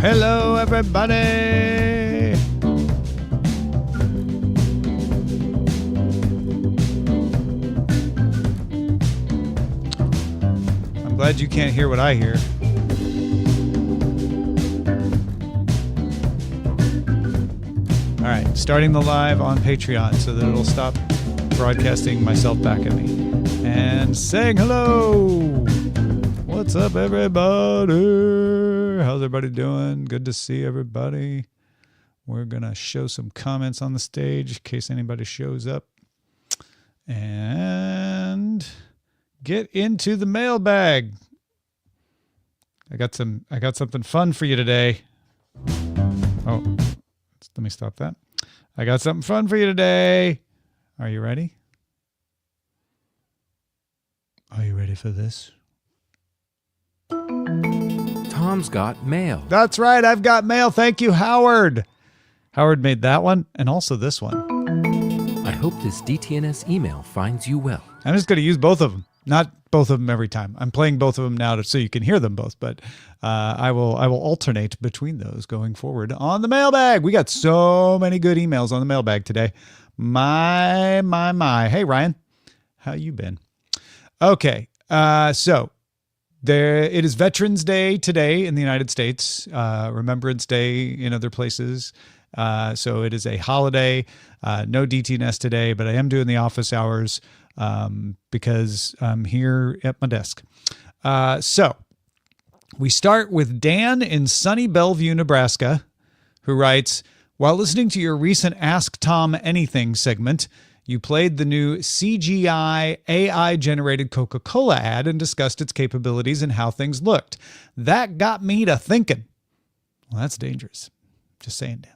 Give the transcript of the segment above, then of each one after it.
Hello, everybody. I'm glad you can't hear what I hear. All right, starting the live on Patreon so that it'll stop broadcasting myself back at me. And saying hello. What's up, everybody? How's everybody doing? Good to see everybody. We're going to show some comments on the stage in case anybody shows up. And get into the mailbag. I got something fun for you today. Oh, let me stop that. I got something fun for you today. Are you ready? Are you ready for this? Tom's got mail. That's right. I've got mail. Thank you, Howard. Howard made that one and also this one. I hope this DTNS email finds you well. I'm just going to use both of them. Not both of them every time. I'm playing both of them now so you can hear them both, but I will alternate between those going forward on the mailbag. We got so many good emails on the mailbag today. My. Hey, Ryan. How you been? Okay. So it is Veterans Day today in the United States, Remembrance Day in other places. So it is a holiday. No DTNS today, but I am doing the office hours because I'm here at my desk. So we start with Dan in sunny Bellevue, Nebraska, who writes, while listening to your recent Ask Tom Anything segment, you played the new CGI AI-generated Coca-Cola ad and discussed its capabilities and how things looked. That got me to thinking. Well, that's dangerous. Just saying, Dan.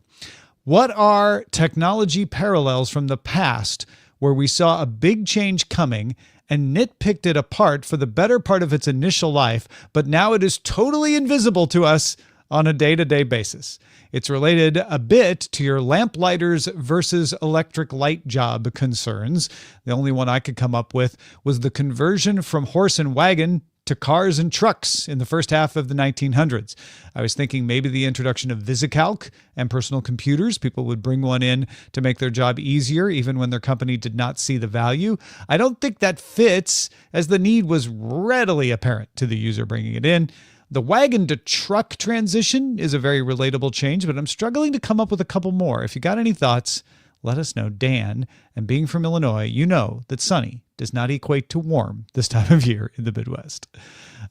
What are technology parallels from the past where we saw a big change coming and nitpicked it apart for the better part of its initial life, but now it is totally invisible to us on a day-to-day basis? It's related a bit to your lamplighters versus electric light job concerns. The only one I could come up with was the conversion from horse and wagon to cars and trucks in the first half of the 1900s. I was thinking maybe the introduction of VisiCalc and personal computers. People would bring one in to make their job easier, even when their company did not see the value. I don't think that fits, as the need was readily apparent to the user bringing it in. The wagon to truck transition is a very relatable change, but I'm struggling to come up with a couple more. If you got any thoughts, let us know. Dan, and being from Illinois, you know that sunny does not equate to warm this time of year in the Midwest.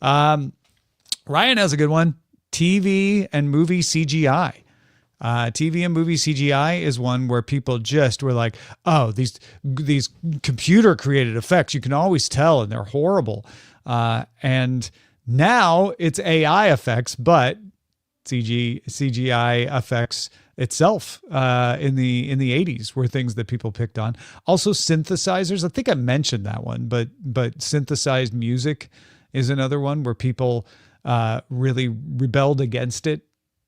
Ryan has a good one. TV and movie CGI. TV and movie CGI is one where people just were like, oh, these computer created effects, you can always tell, and they're horrible. And now it's AI effects, but CGI effects itself in the 80s were things that people picked on. Also synthesizers. I think I mentioned that one, but synthesized music is another one where people really rebelled against it.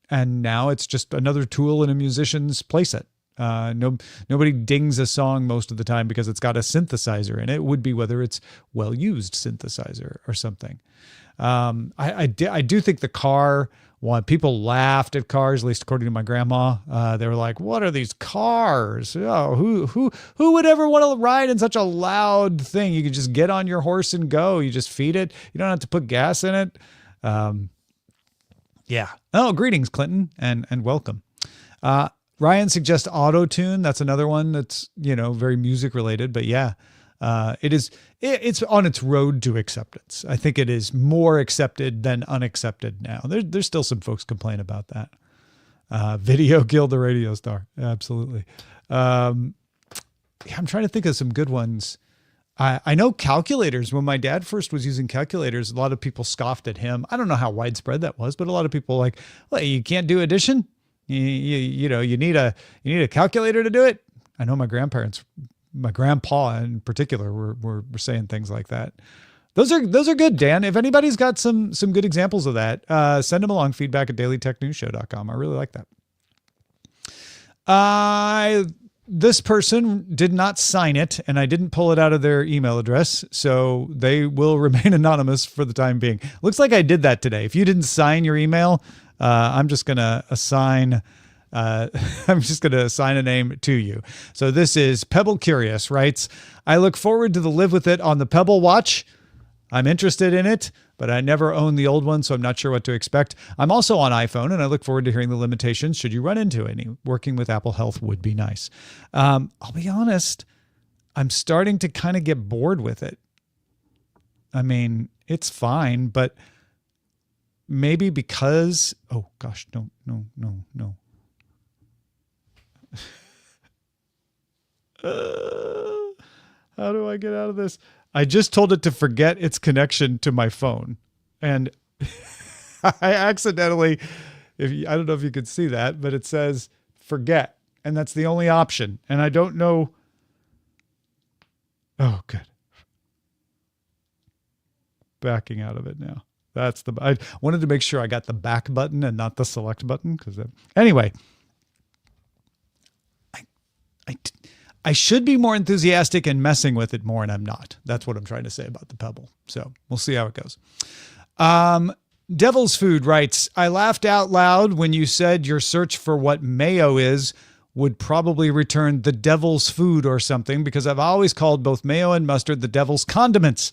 And now it's just another tool in a musician's playset. Nobody dings a song most of the time because it's got a synthesizer in it. It would be whether it's well-used synthesizer or something. I do think the car one, people laughed at cars, at least according to my grandma. They were like, what are these cars? Oh, who would ever want to ride in such a loud thing? You can just get on your horse and go. You just feed it. You don't have to put gas in it. Yeah. Oh, greetings, Clinton, and welcome. Ryan suggests auto-tune. That's another one that's, very music related, but yeah. It's on its road to acceptance. I think it is more accepted than unaccepted now. There's still some folks complain about that. Video killed the radio star. Absolutely. I'm trying to think of some good ones. I know calculators. When my dad first was using calculators, a lot of people scoffed at him. I don't know how widespread that was, but a lot of people like, well, you can't do addition. You need a calculator to do it. I know my grandpa in particular were saying things like that. Those are good, Dan. If anybody's got some good examples of that, send them along, feedback@dailytechnewsshow.com. I really like that. This person did not sign it, and I didn't pull it out of their email address, so they will remain anonymous for the time being. Looks like I did that today. If you didn't sign your email, I'm just going to assign a name to you. So this is Pebble Curious writes, I look forward to the Live With It on the Pebble Watch. I'm interested in it, but I never owned the old one, so I'm not sure what to expect. I'm also on iPhone, and I look forward to hearing the limitations should you run into any. Working with Apple Health would be nice. I'll be honest, I'm starting to kind of get bored with it. I mean, it's fine, but maybe because, oh gosh, no. How do I get out of this? I just told it to forget its connection to my phone. And I accidentally, I don't know if you could see that, but it says forget. And that's the only option. And I don't know. Oh, good. Backing out of it now. I wanted to make sure I got the back button and not the select button. Anyway, I should be more enthusiastic and messing with it more, and I'm not. That's what I'm trying to say about the Pebble. So we'll see how it goes. Devil's Food writes, I laughed out loud when you said your search for what mayo is would probably return the devil's food or something, because I've always called both mayo and mustard the devil's condiments.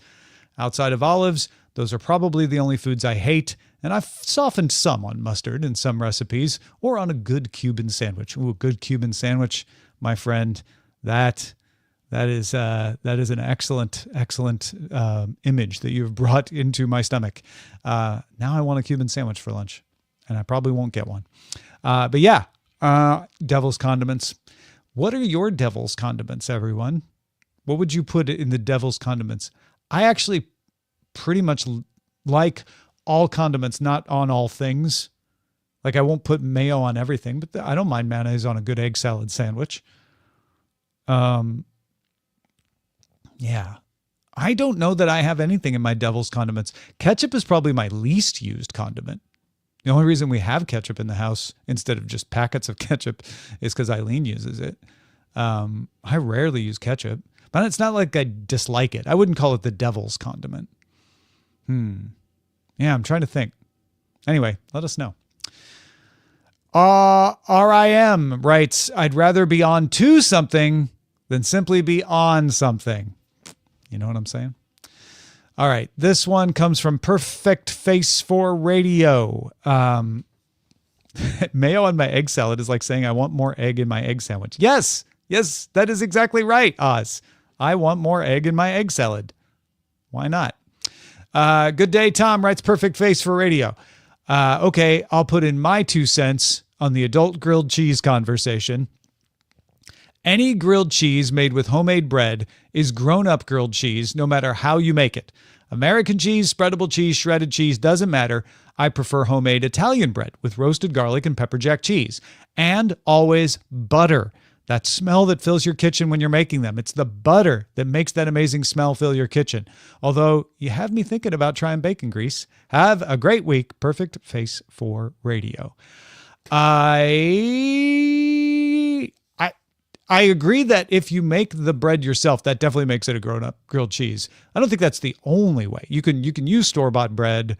Outside of olives, those are probably the only foods I hate, and I've softened some on mustard in some recipes or on a good Cuban sandwich. Ooh, a good Cuban sandwich, my friend. That is an excellent image that you've brought into my stomach. Now I want a Cuban sandwich for lunch, and I probably won't get one. But yeah, devil's condiments. What are your devil's condiments, everyone? What would you put in the devil's condiments? I actually pretty much like all condiments, not on all things. Like I won't put mayo on everything, but I don't mind mayonnaise on a good egg salad sandwich. Yeah, I don't know that I have anything in my devil's condiments. Ketchup is probably my least used condiment. The only reason we have ketchup in the house instead of just packets of ketchup is because Eileen uses it. I rarely use ketchup, but it's not like I dislike it. I wouldn't call it the devil's condiment. Yeah, I'm trying to think. Anyway, let us know. RIM writes, I'd rather be on to something than simply be on something. You know what I'm saying? All right. This one comes from Perfect Face for Radio. Mayo on my egg salad is like saying I want more egg in my egg sandwich. Yes, that is exactly right, Oz. I want more egg in my egg salad. Why not? Good day, Tom writes Perfect Face for Radio. Okay, I'll put in my 2 cents on the adult grilled cheese conversation. Any grilled cheese made with homemade bread is grown-up grilled cheese, no matter how you make it. American cheese, spreadable cheese, shredded cheese, doesn't matter. I prefer homemade Italian bread with roasted garlic and pepper jack cheese. And always butter. That smell that fills your kitchen when you're making them. It's the butter that makes that amazing smell fill your kitchen. Although you have me thinking about trying bacon grease. Have a great week. Perfect Face for Radio. I agree that if you make the bread yourself, that definitely makes it a grown-up grilled cheese. I don't think that's the only way. You can use store-bought bread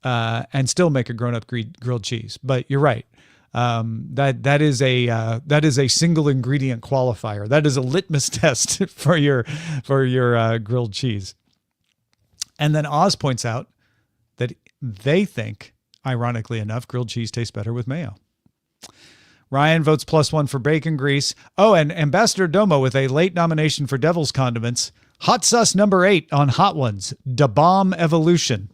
and still make a grown-up grilled cheese. But you're right. That is a single ingredient qualifier. That is a litmus test for your grilled cheese. And then Oz points out that they think, ironically enough, grilled cheese tastes better with mayo. Ryan votes +1 for bacon grease. Oh, and Ambassador Domo with a late nomination for Devil's Condiments. Hot sauce number 8 on Hot Ones. Da Bomb Evolution.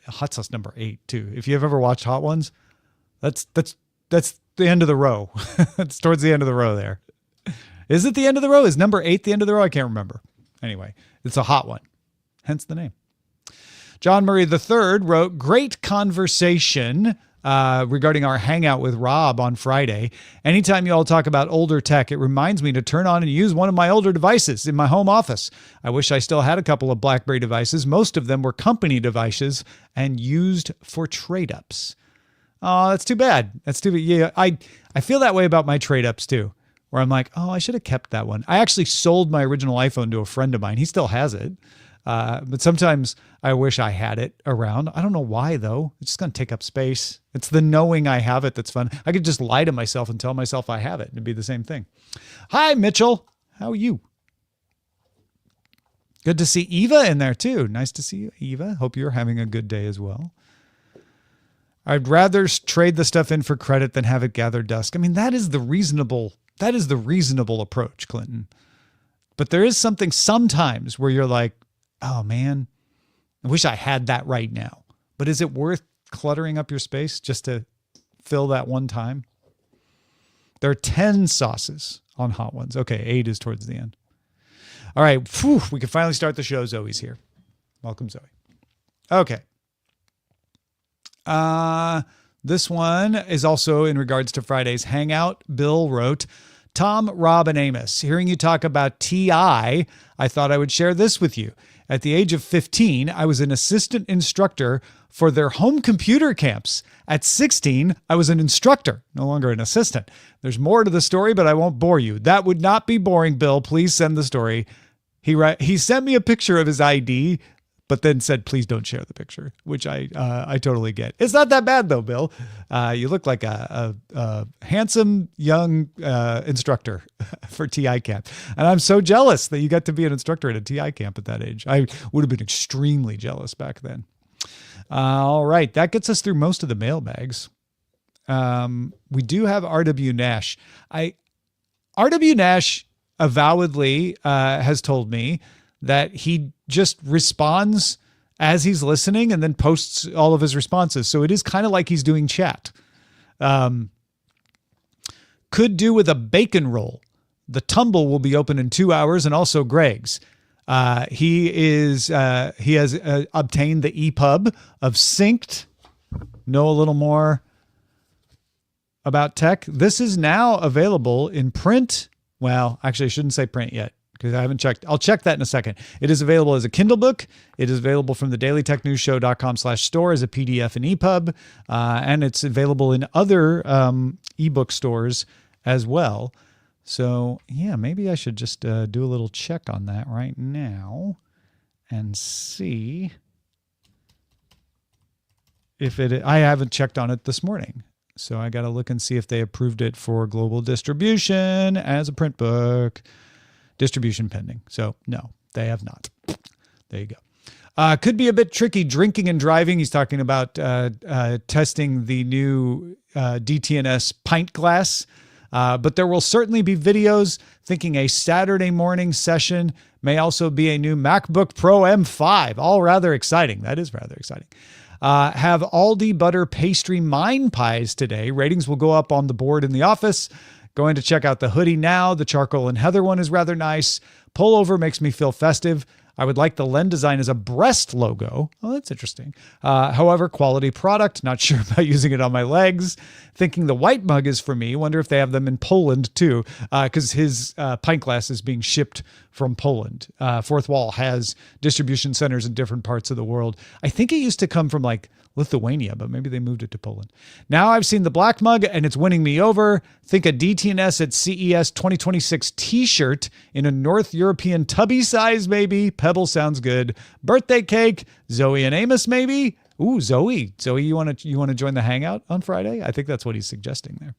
Hot sauce number 8 too. If you've ever watched Hot Ones, that's the end of the row. It's towards the end of the row there. Is it the end of the row? Is number 8 the end of the row? I can't remember. Anyway, it's a hot one. Hence the name. John Murray III wrote, great conversation regarding our hangout with Rob on Friday. Anytime you all talk about older tech, it reminds me to turn on and use one of my older devices in my home office. I wish I still had a couple of BlackBerry devices. Most of them were company devices and used for trade-ups. Oh, that's too bad. That's too bad. Yeah, I feel that way about my trade-ups too, where I'm like, oh, I should have kept that one. I actually sold my original iPhone to a friend of mine. He still has it. But sometimes I wish I had it around. I don't know why, though. It's just going to take up space. It's the knowing I have it that's fun. I could just lie to myself and tell myself I have it. It'd be the same thing. Hi, Mitchell. How are you? Good to see Eva in there, too. Nice to see you, Eva. Hope you're having a good day as well. I'd rather trade the stuff in for credit than have it gather dust. I mean, that is the reasonable approach, Clinton. But there is something sometimes where you're like, oh man, I wish I had that right now. But is it worth cluttering up your space just to fill that one time? There are 10 sauces on Hot Ones. Okay, 8 is towards the end. All right, we can finally start the show. Zoe's here. Welcome, Zoe. Okay. This one is also in regards to Friday's Hangout. Bill wrote, Tom, Rob, and Amos, hearing you talk about TI, I thought I would share this with you. At the age of 15, I was an assistant instructor for their home computer camps. At 16, I was an instructor, no longer an assistant. There's more to the story, but I won't bore you. That would not be boring, Bill. Please send the story. He sent me a picture of his ID, but then said, please don't share the picture, which I totally get. It's not that bad, though, Bill. You look like a handsome young instructor for TI camp. And I'm so jealous that you got to be an instructor at a TI camp at that age. I would have been extremely jealous back then. All right. That gets us through most of the mailbags. We do have R.W. Nash. R.W. Nash avowedly has told me that he just responds as he's listening and then posts all of his responses. So it is kind of like he's doing chat. Could do with a bacon roll. The Tumble will be open in 2 hours, and also Greg's. He has obtained the EPUB of Synced. Know a little more about tech. This is now available in print. Well, actually, I shouldn't say print yet, because I haven't checked. I'll check that in a second. It is available as a Kindle book. It is available from the dailytechnewsshow.com/store as a PDF and EPUB. And it's available in other ebook stores as well. So yeah, maybe I should just do a little check on that right now and see if I haven't checked on it this morning. So I got to look and see if they approved it for global distribution as a print book. Distribution pending. So no, they have not. There you go. Could be a bit tricky drinking and driving. He's talking about testing the new DTNS pint glass. But there will certainly be videos. Thinking a Saturday morning session may also be a new MacBook Pro M5. All rather exciting. That is rather exciting. Have Aldi butter pastry mine pies today. Ratings will go up on the board in the office. Going to check out the hoodie now. The charcoal and heather one is rather nice. Pullover makes me feel festive. I would like the Len design as a breast logo. Oh, that's interesting. However, quality product. Not sure about using it on my legs. Thinking the white mug is for me. Wonder if they have them in Poland too, because his pint glass is being shipped from Poland. Fourth Wall has distribution centers in different parts of the world. I think it used to come from like Lithuania, but maybe they moved it to Poland. Now I've seen the black mug and it's winning me over. Think a DTNS at CES 2026 t-shirt in a North European tubby size, maybe. Pebble sounds good. Birthday cake, Zoe and Amos, maybe. Ooh, Zoe, you want to join the hangout on Friday? I think that's what he's suggesting there.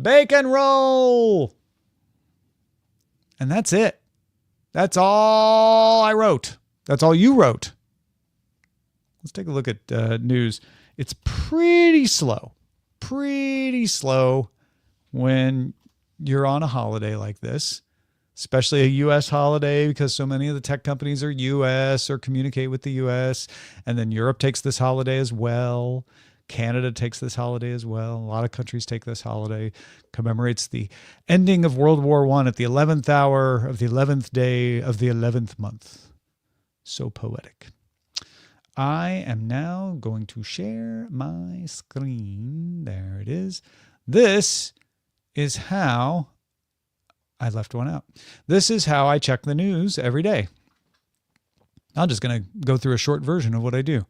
Bacon roll. And that's it. That's all I wrote. That's all you wrote. Let's take a look at news. It's pretty slow when you're on a holiday like this, especially a U.S. holiday, because so many of the tech companies are U.S. or communicate with the U.S. And then Europe takes this holiday as well. Canada takes this holiday as well. A lot of countries take this holiday. Commemorates the ending of World War I at the 11th hour of the 11th day of the 11th month. So poetic. I am now going to share my screen. There it is. This is how I left one out. This is how I check the news every day. I'm just going to go through a short version of what I do.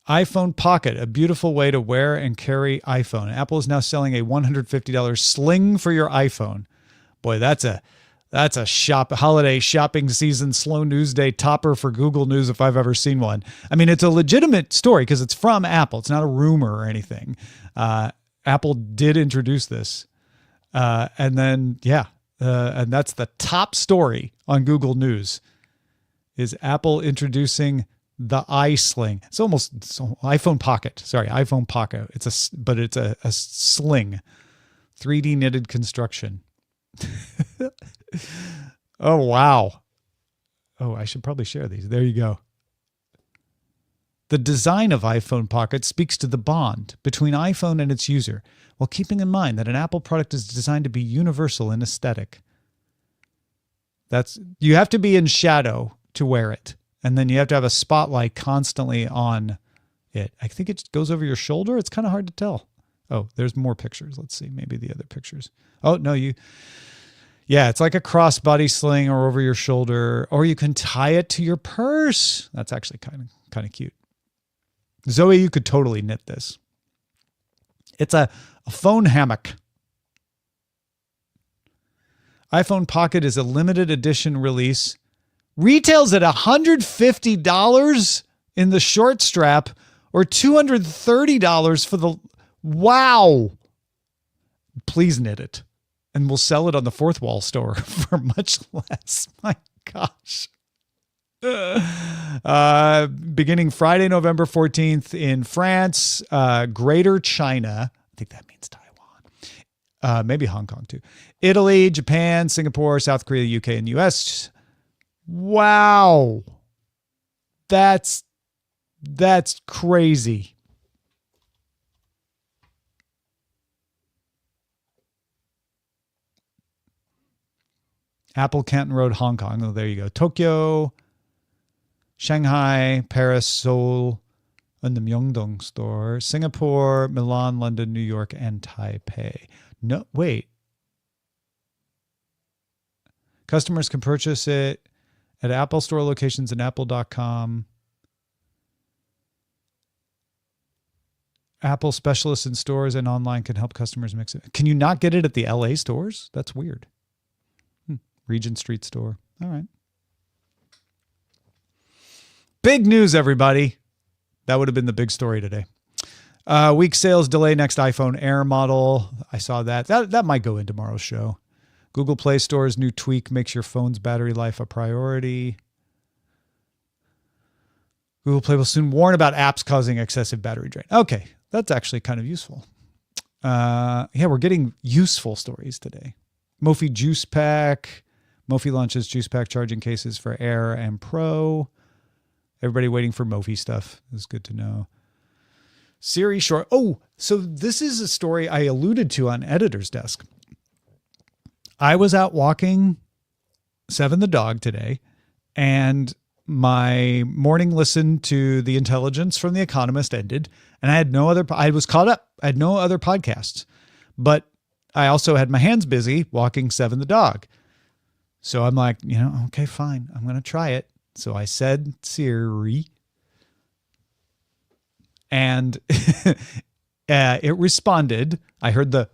iPhone Pocket, a beautiful way to wear and carry iPhone. Apple is now selling a $150 sling for your iPhone. Boy, that's a That's a holiday shopping season slow news day topper for Google News if I've ever seen one. I mean, it's a legitimate story because it's from Apple. It's not a rumor or anything. Apple did introduce this. And that's the top story on Google News is Apple introducing the iSling. It's almost iPhone Pocket. Sorry, iPhone Pocket. It's a sling, 3D knitted construction. Oh, wow. Oh, I should probably share these. There you go. The design of iPhone Pocket speaks to the bond between iPhone and its user, while keeping in mind that an Apple product is designed to be universal in aesthetic. You have to be in shadow to wear it, and then you have to have a spotlight constantly on it. I think it goes over your shoulder. It's kind of hard to tell. Oh, there's more pictures. Let's see. Maybe the other pictures. Oh, no, yeah, it's like a crossbody sling or over your shoulder, or you can tie it to your purse. That's actually kind of cute. Zoe, you could totally knit this. It's a phone hammock. iPhone Pocket is a limited edition release. Retails at $150 in the short strap or $230 for the... Wow. Please knit it. And we'll sell it on the Fourth Wall store for much less. My gosh. Beginning Friday, November 14th in France, Greater China. I think that means Taiwan. Maybe Hong Kong too. Italy, Japan, Singapore, South Korea, UK, and US. Wow. That's crazy. Apple, Canton Road, Hong Kong. Oh, there you go. Tokyo, Shanghai, Paris, Seoul, and the Myeongdong store. Singapore, Milan, London, New York, and Taipei. No, wait. Customers can purchase it at Apple Store locations and apple.com. Apple specialists in stores and online can help customers mix it. Can you not get it at the LA stores? That's weird. Regent Street store. All right. Big news, everybody. That would have been the big story today. Week sales delay next iPhone Air model. I saw that. That might go in tomorrow's show. Google Play Store's new tweak makes your phone's battery life a priority. Google Play will soon warn about apps causing excessive battery drain. Okay, that's actually kind of useful. We're getting useful stories today. Mophie Juice Pack. Mophie launches Juice Pack charging cases for Air and Pro. Everybody waiting for Mophie stuff. It's good to know. Siri short. Oh, so this is a story I alluded to on Editor's Desk. I was out walking Seven the dog today, and my morning listen to The Intelligence from The Economist ended, and I was caught up. I had no other podcasts, but I also had my hands busy walking Seven the dog. So I'm like, okay, fine. I'm going to try it. So I said, Siri, and it responded. I heard the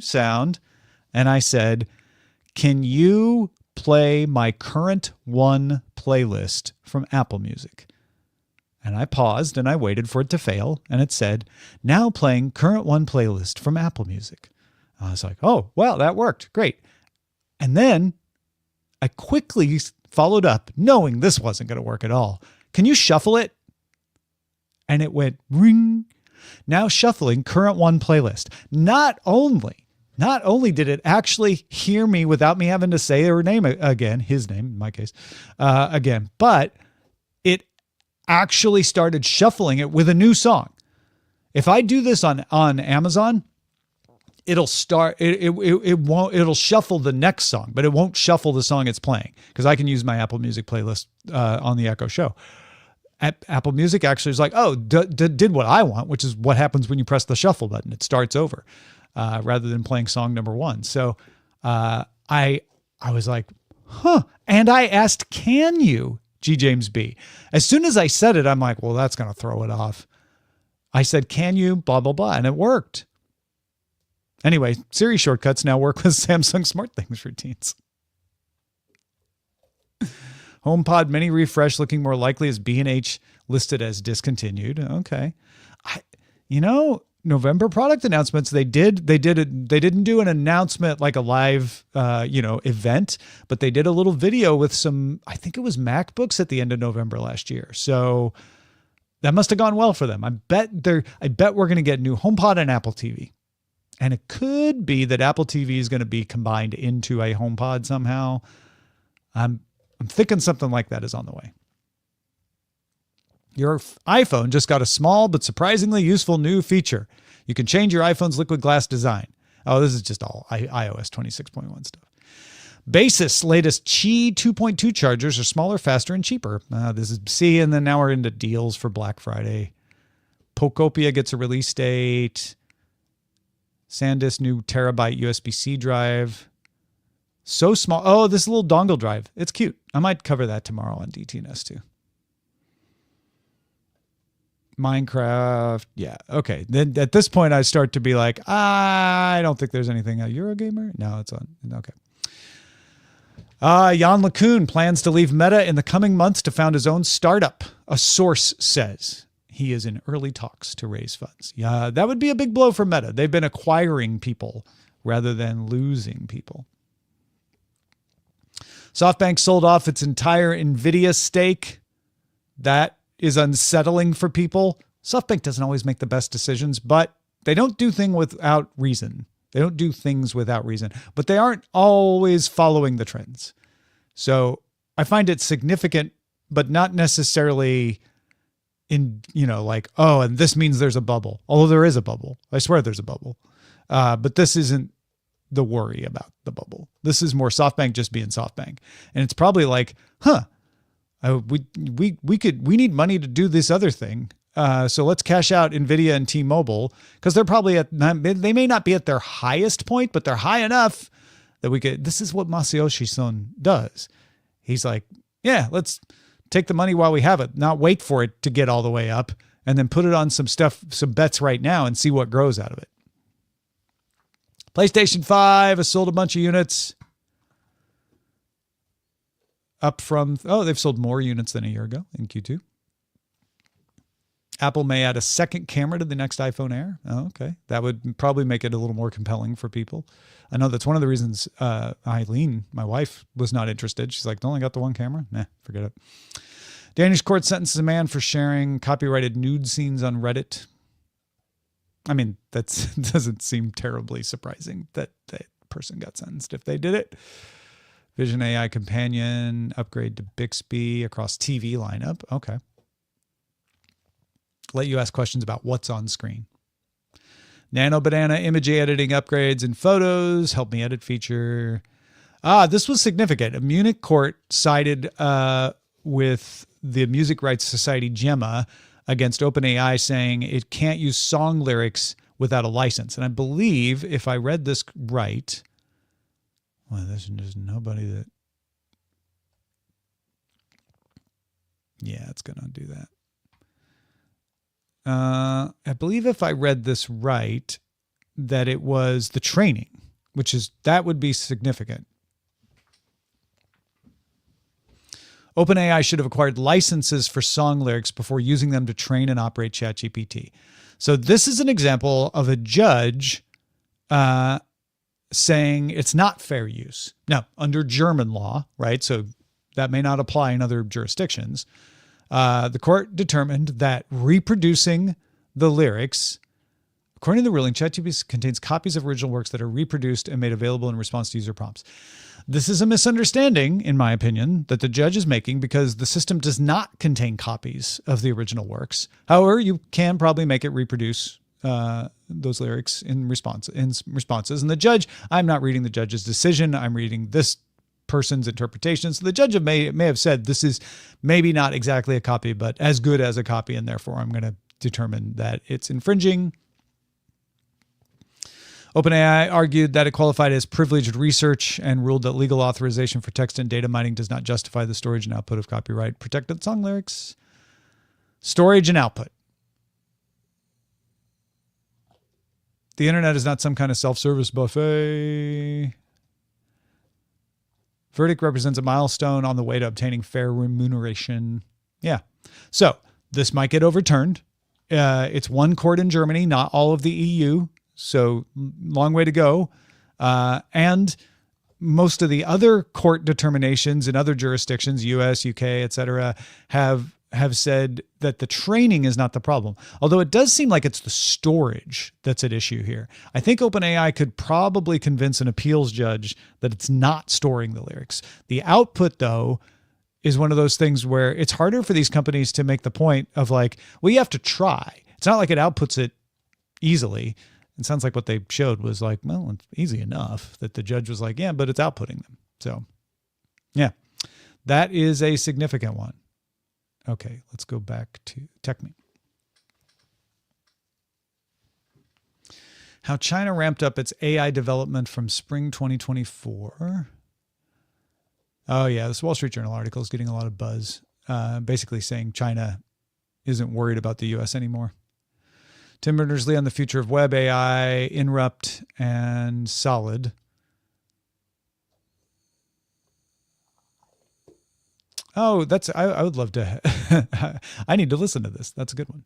sound, and I said, can you play my current one playlist from Apple Music? And I paused and I waited for it to fail. And it said, now playing current one playlist from Apple Music. I was like, oh, well, that worked. Great. And then I quickly followed up, knowing this wasn't going to work at all. Can you shuffle it? And it went ring. Now shuffling current one playlist. Not only did it actually hear me without me having to say her name again, his name in my case, again, but it actually started shuffling it with a new song. If I do this on Amazon, it'll shuffle the next song, but it won't shuffle the song it's playing because I can use my Apple Music playlist on the Echo Show. Apple Music actually is like, oh, did what I want, which is what happens when you press the shuffle button. It starts over rather than playing song number one. So I was like, huh. And I asked, can you, G. James B? As soon as I said it, I'm like, well, that's going to throw it off. I said, can you, blah, blah, blah. And it worked. Anyway, Siri shortcuts now work with Samsung SmartThings routines. HomePod mini refresh looking more likely as B&H listed as discontinued. Okay. November product announcements, they didn't do an announcement like a live event, but they did a little video with some, I think it was MacBooks at the end of November last year. So that must have gone well for them. I bet we're going to get new HomePod and Apple TV. And it could be that Apple TV is going to be combined into a HomePod somehow. I'm thinking something like that is on the way. Your iPhone just got a small but surprisingly useful new feature. You can change your iPhone's liquid glass design. Oh, this is just all iOS 26.1 stuff. Basis latest Qi 2.2 chargers are smaller, faster, and cheaper. This is C, and then now we're into deals for Black Friday. Pocopia gets a release date. SanDisk new terabyte USB-C drive. So small. Oh, this little dongle drive. It's cute. I might cover that tomorrow on DTNS too. Minecraft. Yeah. Okay. Then at this point, I start to be like, I don't think there's anything. Eurogamer? No, it's on. Okay. Jan LeCun plans to leave Meta in the coming months to found his own startup. A source says he is in early talks to raise funds. Yeah, that would be a big blow for Meta. They've been acquiring people rather than losing people. SoftBank sold off its entire NVIDIA stake. That is unsettling for people. SoftBank doesn't always make the best decisions, but they don't do things without reason. But they aren't always following the trends. So I find it significant, but not necessarily and this means there's a bubble. Although there is a bubble. I swear there's a bubble. But this isn't the worry about the bubble. This is more SoftBank just being SoftBank. And it's probably like, we need money to do this other thing. So let's cash out NVIDIA and T-Mobile because they're probably they may not be at their highest point, but they're high enough that this is what Masayoshi Son does. He's like, yeah, let's take the money while we have it, not wait for it to get all the way up and then put it on some bets right now and see what grows out of it. PlayStation 5 has sold a bunch of units. Up from, they've sold more units than a year ago in Q2. Apple may add a second camera to the next iPhone Air. Oh, okay. That would probably make it a little more compelling for people. I know that's one of the reasons Eileen, my wife, was not interested. She's like, only got the one camera? Nah, forget it. Danish court sentences a man for sharing copyrighted nude scenes on Reddit. I mean, that doesn't seem terribly surprising that that person got sentenced if they did it. Vision AI companion, upgrade to Bixby across TV lineup. Okay. Let you ask questions about what's on screen. Nano Banana image editing upgrades in photos. Help me edit feature. This was significant. A Munich court sided with the Music Rights Society Gemma against OpenAI, saying it can't use song lyrics without a license. And I believe, if I read this right, well, there's nobody that... Yeah, it's going to do that. I believe if I read this right, that it was the training, that would be significant. OpenAI should have acquired licenses for song lyrics before using them to train and operate ChatGPT. So this is an example of a judge saying it's not fair use. Now, under German law, right? So that may not apply in other jurisdictions. The court determined that reproducing the lyrics, according to the ruling, ChatGPT contains copies of original works that are reproduced and made available in response to user prompts. This is a misunderstanding, in my opinion, that the judge is making because the system does not contain copies of the original works. However, you can probably make it reproduce those lyrics in responses. And the judge, I'm not reading the judge's decision. I'm reading this person's interpretation. So the judge may have said this is maybe not exactly a copy, but as good as a copy, and therefore I'm going to determine that it's infringing. OpenAI argued that it qualified as privileged research and ruled that legal authorization for text and data mining does not justify the storage and output of copyright protected song lyrics. Storage and output. The internet is not some kind of self-service buffet. Verdict represents a milestone on the way to obtaining fair remuneration. Yeah. So this might get overturned. It's one court in Germany, not all of the EU. So long way to go. And most of the other court determinations in other jurisdictions, US, UK, et cetera, have said that the training is not the problem. Although it does seem like it's the storage that's at issue here. I think OpenAI could probably convince an appeals judge that it's not storing the lyrics. The output, though, is one of those things where it's harder for these companies to make the point of like, well, you have to try. It's not like it outputs it easily. It sounds like what they showed was like, well, it's easy enough that the judge was like, yeah, but it's outputting them. So, yeah, that is a significant one. Okay, let's go back to TechMe. How China ramped up its AI development from spring 2024. Oh, yeah, this Wall Street Journal article is getting a lot of buzz, basically saying China isn't worried about the U.S. anymore. Tim Berners-Lee on the future of web AI, Inrupt, and Solid. Oh, I would love to. I need to listen to this. That's a good one.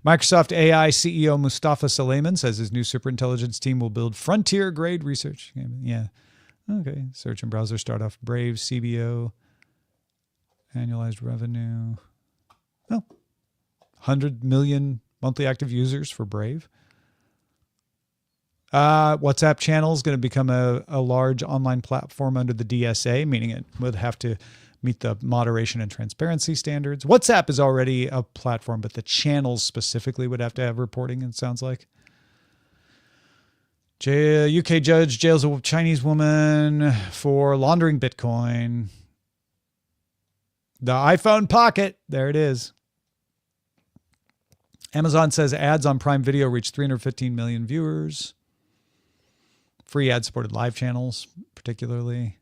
Microsoft AI CEO Mustafa Suleiman says his new superintelligence team will build frontier-grade research. Yeah. Okay. Search and browser start off Brave, CBO, annualized revenue. Oh, 100 million monthly active users for Brave. WhatsApp channel is going to become a large online platform under the DSA, meaning it would have to meet the moderation and transparency standards. WhatsApp is already a platform, but the channels specifically would have to have reporting, it sounds like. UK judge jails a Chinese woman for laundering Bitcoin. The iPhone Pocket, there it is. Amazon says ads on Prime Video reached 315 million viewers. Free ad-supported live channels, particularly.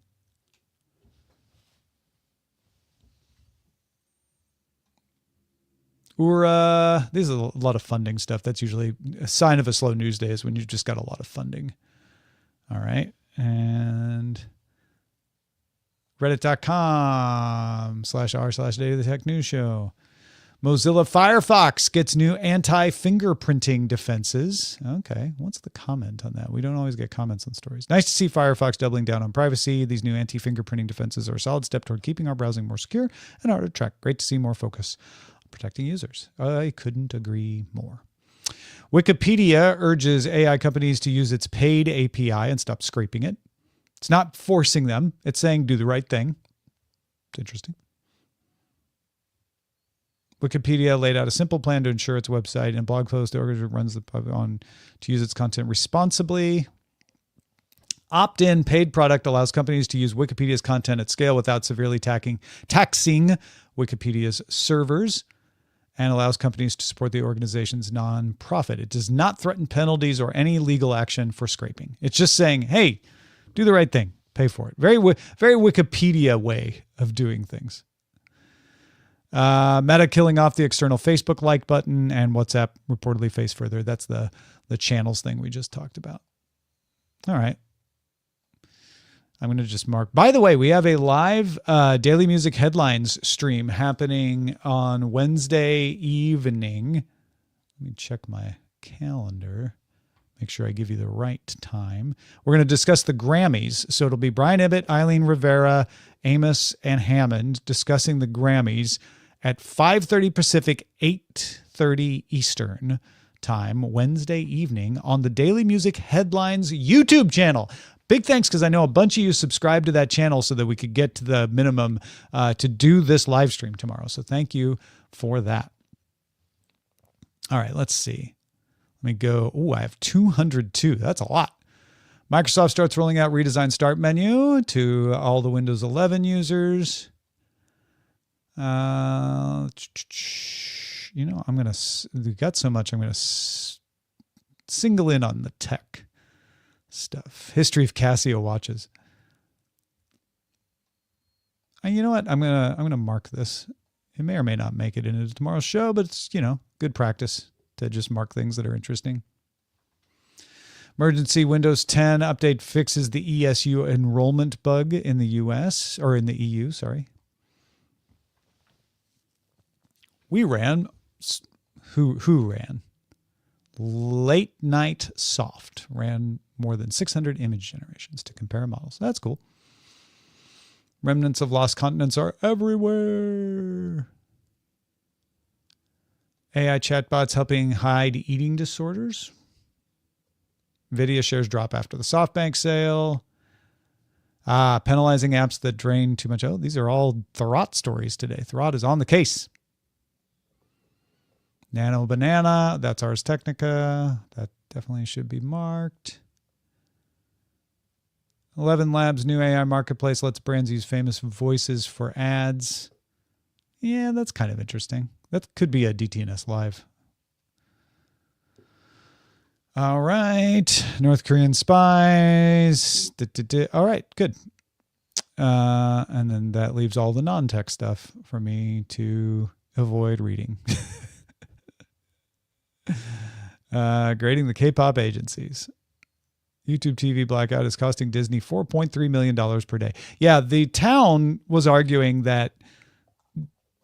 These are a lot of funding stuff. That's usually a sign of a slow news day is when you've just got a lot of funding. All right. And reddit.com/r/Day of the Tech News Show. Mozilla Firefox gets new anti-fingerprinting defenses. Okay, what's the comment on that? We don't always get comments on stories. Nice to see Firefox doubling down on privacy. These new anti-fingerprinting defenses are a solid step toward keeping our browsing more secure and harder to track. Great to see more focus on protecting users. I couldn't agree more. Wikipedia urges AI companies to use its paid API and stop scraping it. It's not forcing them. It's saying do the right thing. It's interesting. Wikipedia laid out a simple plan to ensure its website and blog post organizer runs the pub on to use its content responsibly. Opt-in paid product allows companies to use Wikipedia's content at scale without severely taxing Wikipedia's servers and allows companies to support the organization's nonprofit. It does not threaten penalties or any legal action for scraping. It's just saying, hey, do the right thing. Pay for it. Very Wikipedia way of doing things. Meta killing off the external Facebook like button and WhatsApp reportedly face further. That's the channels thing we just talked about. All right. I'm going to just mark. By the way, we have a live Daily Music Headlines stream happening on Wednesday evening. Let me check my calendar. Make sure I give you the right time. We're going to discuss the Grammys. So it'll be Brian Ibbett, Eileen Rivera, Amos, and Hammond discussing the Grammys at 5:30 Pacific, 8:30 Eastern time, Wednesday evening on the Daily Music Headlines YouTube channel. Big thanks, because I know a bunch of you subscribed to that channel so that we could get to the minimum to do this live stream tomorrow. So thank you for that. All right, let's see. Let me go. Oh, I have 202. That's a lot. Microsoft starts rolling out redesigned start menu to all the Windows 11 users. I'm going to, we've got so much, I'm going to single in on the tech stuff. History of Casio watches. And you know what? I'm going to mark this. It may or may not make it into tomorrow's show, but it's, good practice to just mark things that are interesting. Emergency Windows 10 update fixes the ESU enrollment bug in the US, or in the EU, sorry. We ran, who ran? Late Night Soft ran more than 600 image generations to compare models. That's cool. Remnants of lost continents are everywhere. AI chatbots helping hide eating disorders. Nvidia shares drop after the SoftBank sale. Penalizing apps that drain too much. Oh, these are all Thurrott stories today. Thurrott is on the case. Nano Banana, that's Ars Technica. That definitely should be marked. 11 Labs new AI marketplace lets brands use famous voices for ads. Yeah, that's kind of interesting. That could be a DTNS Live. All right. North Korean spies. All right, good. And then that leaves all the non-tech stuff for me to avoid reading. Grading the K-pop agencies. YouTube TV blackout is costing Disney $4.3 million per day. Yeah, the town was arguing that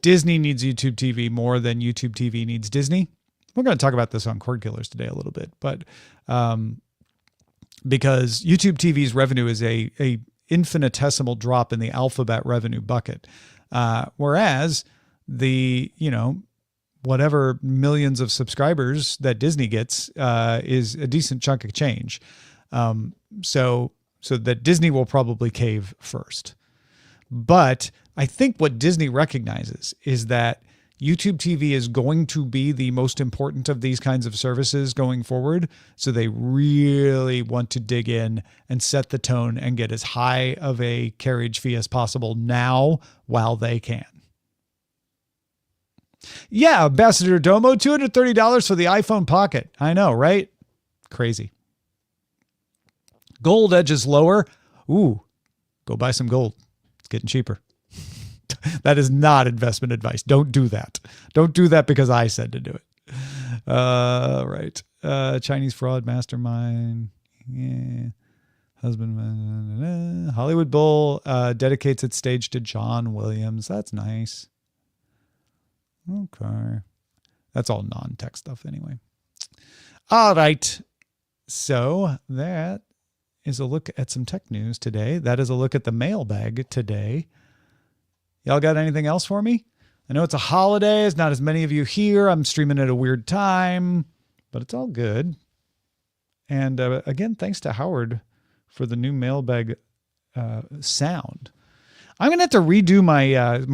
Disney needs YouTube TV more than YouTube TV needs Disney. We're going to talk about this on Cord Killers today a little bit, but because YouTube TV's revenue is a infinitesimal drop in the Alphabet revenue bucket, whereas the, whatever millions of subscribers that Disney gets is a decent chunk of change. So that Disney will probably cave first. But I think what Disney recognizes is that YouTube TV is going to be the most important of these kinds of services going forward. So they really want to dig in and set the tone and get as high of a carriage fee as possible now while they can. Yeah, Ambassador Domo, $230 for the iPhone Pocket. I know, right? Crazy. Gold edges lower. Ooh, go buy some gold. It's getting cheaper. That is not investment advice. Don't do that. Don't do that because I said to do it. Right. Chinese fraud mastermind. Yeah. Husband. Hollywood Bowl dedicates its stage to John Williams. That's nice. Okay. That's all non-tech stuff anyway. All right. So that is a look at some tech news today. That is a look at the mailbag today. Y'all got anything else for me? I know it's a holiday. It's not as many of you here. I'm streaming at a weird time, but it's all good. And again, thanks to Howard for the new mailbag sound. I'm going to have to redo my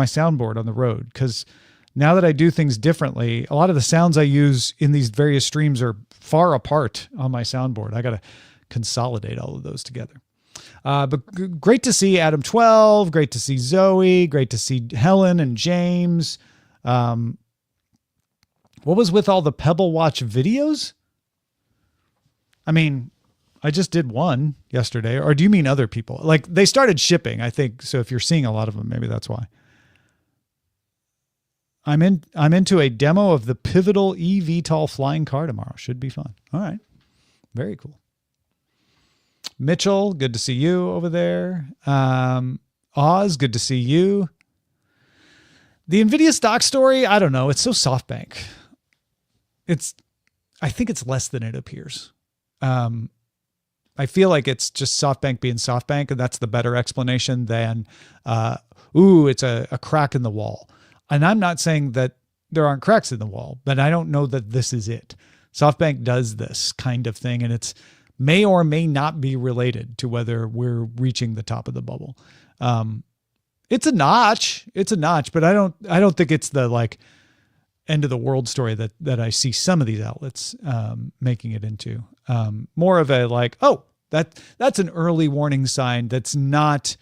soundboard on the road because now that I do things differently, a lot of the sounds I use in these various streams are far apart on my soundboard. I got to consolidate all of those together. But great to see Adam 12. Great to see Zoe. Great to see Helen and James. What was with all the Pebble Watch videos? I mean, I just did one yesterday. Or do you mean other people? Like they started shipping, I think. So if you're seeing a lot of them, maybe that's why. I'm into a demo of the Pivotal eVTOL flying car tomorrow. Should be fun. All right. Very cool. Mitchell, good to see you over there. Oz, good to see you. The NVIDIA stock story, I don't know. It's so SoftBank. I think it's less than it appears. I feel like it's just SoftBank being SoftBank, and that's the better explanation than, it's a crack in the wall. And I'm not saying that there aren't cracks in the wall, but I don't know that this is it. SoftBank does this kind of thing, and it's may or may not be related to whether we're reaching the top of the bubble. It's a notch, but I don't think it's the like end of the world story that I see some of these outlets making it into. More of a like, that's an early warning sign that's not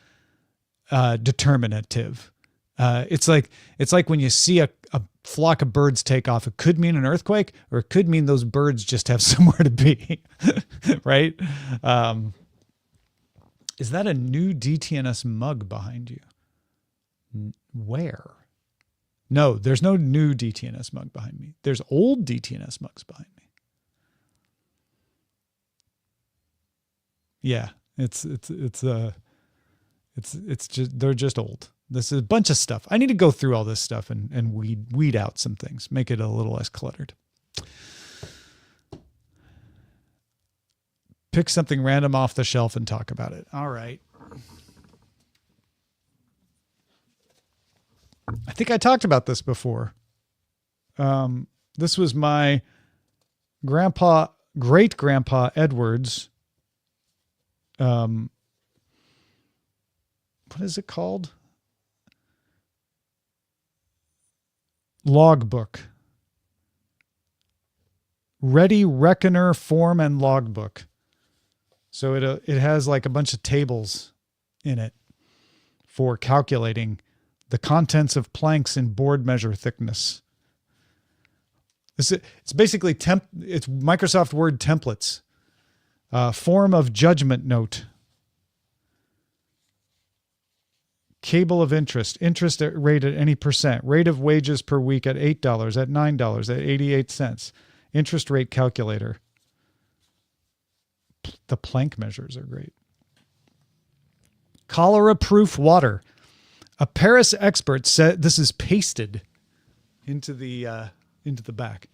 determinative. It's like when you see a flock of birds take off, it could mean an earthquake, or it could mean those birds just have somewhere to be, right? Is that a new DTNS mug behind you? Where? No, there's no new DTNS mug behind me. There's old DTNS mugs behind me. Yeah, it's just, they're just old. This is a bunch of stuff. I need to go through all this stuff and weed out some things, make it a little less cluttered. Pick something random off the shelf and talk about it. All right. I think I talked about this before. This was my great grandpa Edward's, what is it called? Logbook. Ready Reckoner form and logbook. So it has like a bunch of tables in it for calculating the contents of planks in board measure thickness. It's basically it's Microsoft Word templates. Form of judgment note. Cable of interest. Interest rate at any percent. Rate of wages per week at $8, at $9, at 88 cents. Interest rate calculator. The plank measures are great. Cholera-proof water. A Paris expert said this is pasted into the back.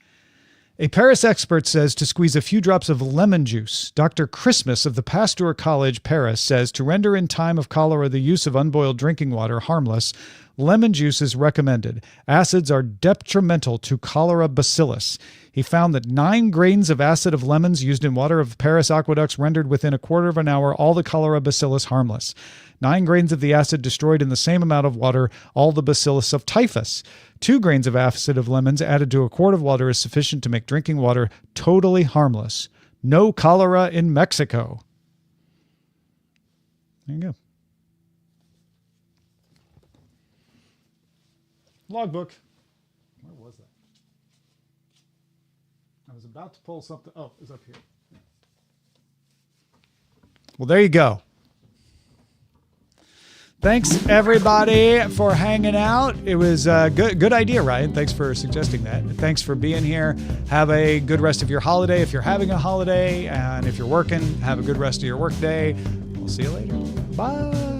A Paris expert says to squeeze a few drops of lemon juice. Dr. Christmas of the Pasteur College, Paris, says to render in time of cholera the use of unboiled drinking water harmless, lemon juice is recommended. Acids are detrimental to cholera bacillus. He found that 9 grains of acid of lemons used in water of Paris aqueducts rendered within a quarter of an hour all the cholera bacillus harmless. 9 grains of the acid destroyed in the same amount of water all the bacillus of typhus. 2 grains of acid of lemons added to a quart of water is sufficient to make drinking water totally harmless. No cholera in Mexico. There you go. Logbook. Where was that? I was about to pull something. Oh, it was up here. Well, there you go. Thanks, everybody, for hanging out. It was a good idea, Ryan. Thanks for suggesting that. Thanks for being here. Have a good rest of your holiday if you're having a holiday. And if you're working, have a good rest of your work day. We'll see you later. Bye.